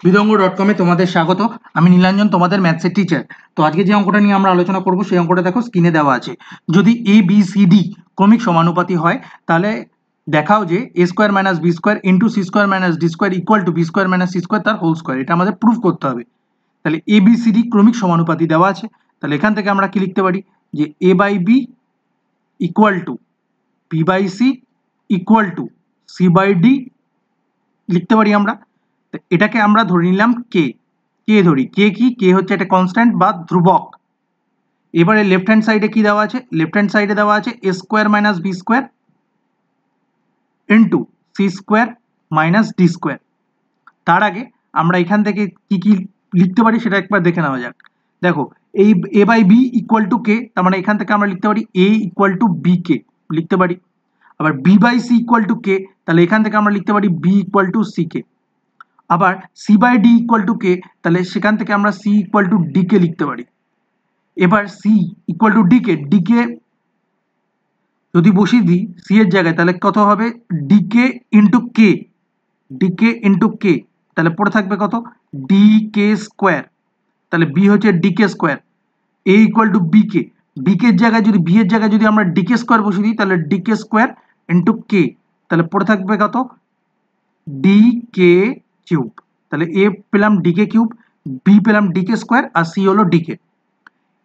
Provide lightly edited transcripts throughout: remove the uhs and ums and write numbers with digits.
বিদঙ্গ.com এ তোমাদের স্বাগত। আমি নীলাঞ্জন, তোমাদের ম্যাথসের টিচার। তো আজকে যে অঙ্কটা নিয়ে আমরা আলোচনা করব সেই অঙ্কটা দেখো স্ক্রিনে দেওয়া আছে। যদি এ বি সি ডি ক্রমিক সমানুপাতি হয় তাহলে দেখাও যে A square minus B square into C square minus D square equal to B square minus C square তার হোল স্কোয়ার। এটা আমাদের প্রুফ করতে হবে। তাহলে এ বি সি ডি ক্রমিক সমানুপাতি দেওয়া আছে, তাহলে এখান থেকে আমরা কি লিখতে পারি যে A by B equal to B by C equal to C by D লিখতে পারি আমরা। এটাকে আমরা ধরে নিলাম কে ধরি। কে হচ্ছে একটা কনস্ট্যান্ট বা ধ্রুবক। এবারে লেফট হ্যান্ড সাইডে কি দেওয়া আছে? লেফট হ্যান্ড সাইডে দেওয়া আছে A square minus B square into C square minus D square. তার আগে আমরা এখান থেকে কি কি লিখতে পারি সেটা একবার দেখে নেওয়া যাক। দেখো, এই A by B equal to K, তার মানে এখান থেকে আমরা লিখতে পারি A equal to B K লিখতে পারি। আবার B by C equal to K, তাহলে এখান থেকে আমরা লিখতে পারি B equal to C K. আবার C by D equal to K, তাহলে সেখান থেকে আমরা C equal to D K লিখতে পারি। এবার C equal to D K যদি বসিয়ে দিই সি এর জায়গায়, তাহলে কত হবে? ডি কে ইন্টু কে, তাহলে পড়ে থাকবে কত? ডি কে স্কোয়ার। তাহলে বি হচ্ছে D K square. A equal to B কে, বি এর জায়গায় যদি আমরা ডি কে স্কোয়ার বসিয়ে দিই, তাহলে ডি কে স্কোয়ার ইন্টু কে, তাহলে পড়ে থাকবে কত? D K cube. তাহলে এ পেলাম ডি কে কিউব, বি পেলাম ডি কে স্কোয়ার, আর সি হলো ডি কে।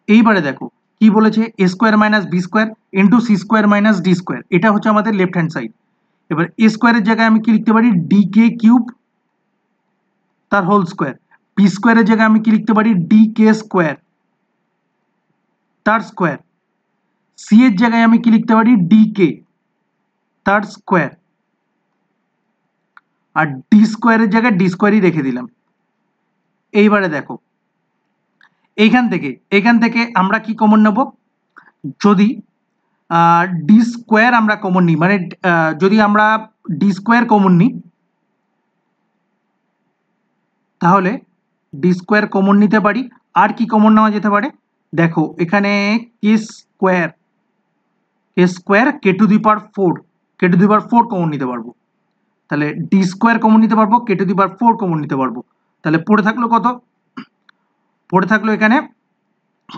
এইবারে দেখো কি বলেছে, A square minus B square into C square minus D square. এটা হচ্ছে আমাদের লেফট হ্যান্ড সাইড। এবার এ স্কোয়ারের জায়গায় আমি কি লিখতে পারি? ডি কে কিউব তার হোল স্কোয়ার। বি স্কোয়ারের জায়গায় আমি কি লিখতে পারি? ডি কে স্কোয়ার তার স্কোয়ার। সি এর জায়গায় আমি কি লিখতে পারি? ডি কে তার স্কোয়ার। আর ডি স্কোয়ারের জায়গায় ডি স্কোয়ারই রেখে দিলাম। এইবারে দেখো, এখান থেকে আমরা কি কমন নেব? যদি ডি স্কোয়ার আমরা কমন নিই, মানে যদি আমরা ডি স্কোয়ার কমন নিই, তাহলে ডি স্কোয়ার কমন নিতে পারি। আর কি কমন নেওয়া যেতে পারে? দেখো এখানে K square K to the power 4 common নিতে পারবো। তাহলে ডি স্কোয়ার কমন নিতে পারবো, কে টু দি পাওয়ার 4 কমন নিতে পারবো। তাহলে পড়ে থাকলো কত? পড়ে থাকলো এখানে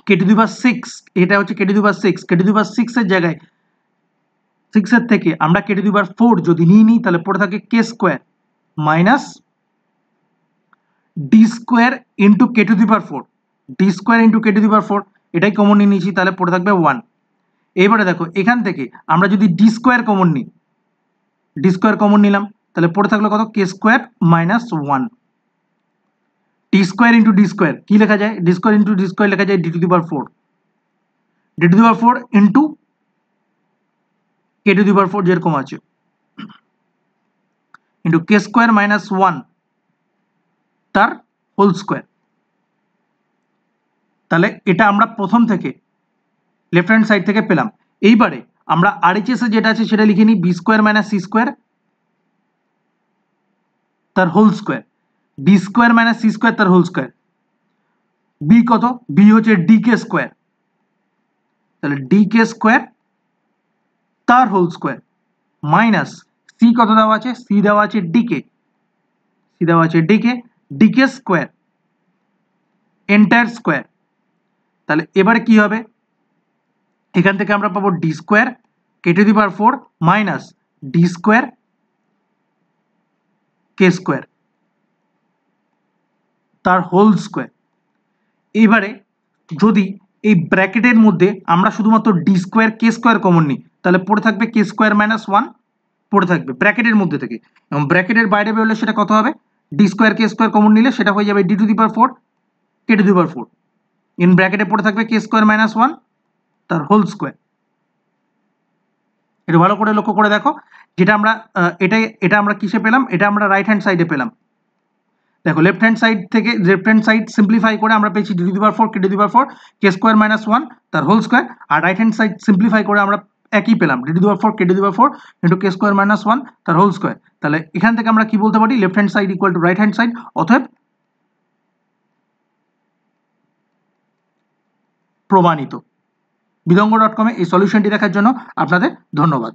কে টু দি পাওয়ার 6। এটা হচ্ছে কে to the power 6। K to the পাওয়ার 6 এর জায়গায় 6 এর থেকে আমরা কে টু দি পাওয়ার 4 যদি নিই, তাহলে পড়ে থাকে K square minus D square into K to the power 4। D square into K to the power 4 এটাই কমন নিয়ে নিয়েছি, তাহলে পড়ে থাকবে 1। এবারে দেখো এখান থেকে আমরা যদি ডি স্কোয়ার কমন নিই, ডি স্কোয়ার কমন নিলাম, তাহলে পড়ে থাকলো কত? K square minus 1। D square into D square কি লেখা যায়? D square into D square লেখা যায় D to the power 4। D to the power 4 into K to the power 4 যেরকম আছে ইন্টু কে স্কোয়ার মাইনাস 1 তার হোল স্কোয়ার। তাহলে এটা আমরা প্রথম থেকে লেফট হ্যান্ড সাইড থেকে পেলাম। এইবারে আমরা আরএইচএস এ যেটা আছে সেটা লিখে নিই, B square minus C square তার whole square, B square minus C square তার হোল স্কোয়ার। বি কত? বি হচ্ছে ডি কে স্কোয়ার, তাহলে ডি কে স্কোয়ার তার হোল স্কোয়ার মাইনাস সি কত দেওয়া আছে? সি দেওয়া আছে ডি কে স্কোয়ার এন্টায়ার স্কোয়ার। তাহলে এবারে কি হবে? এখান থেকে আমরা পাবো D square K to the power 4 minus D square K square তার হোল স্কোয়ার। এবারে যদি এই ব্র্যাকেটের মধ্যে আমরা শুধুমাত্র D square K square common নিই, তাহলে পড়ে থাকবে কে স্কোয়ার মাইনাস 1 পড়ে থাকবে ব্র্যাকেটের মধ্যে থেকে, এবং ব্র্যাকেটের বাইরে বেরোলে সেটা কত হবে? ডি স্কোয়ার কে স্কোয়ার কমন নিলে সেটা হয়ে যাবে D to the power 4 K to the power 4। In ব্র্যাকেটে পড়ে থাকবে কে স্কোয়ার মাইনাস 1 তার হোল স্কোয়ার। এটা ভালো করে লক্ষ্য করে দেখো, যেটা আমরা এটা আমরা কিসে পেলাম? এটা আমরা রাইট হ্যান্ড সাইডে পেলাম। দেখো লেফট হ্যান্ড সাইড সিম্পলিফাই করে আমরা পেয়েছি D to the power 4 K to the power 4 K square minus 1 তার হোল স্কোয়ার। আর রাইট হ্যান্ড সাইড সিম্পলিফাই করে আমরা একই পেলাম, D to the power 4 K to the power 4 into K square minus 1 তার whole square. তাহলে এখান থেকে আমরা কি বলতে পারি? Left hand side equal to right hand side, অতএব প্রমাণিত। বিদঙ্গ.com এই সলিউশনটি দেখার জন্য আপনাদের ধন্যবাদ।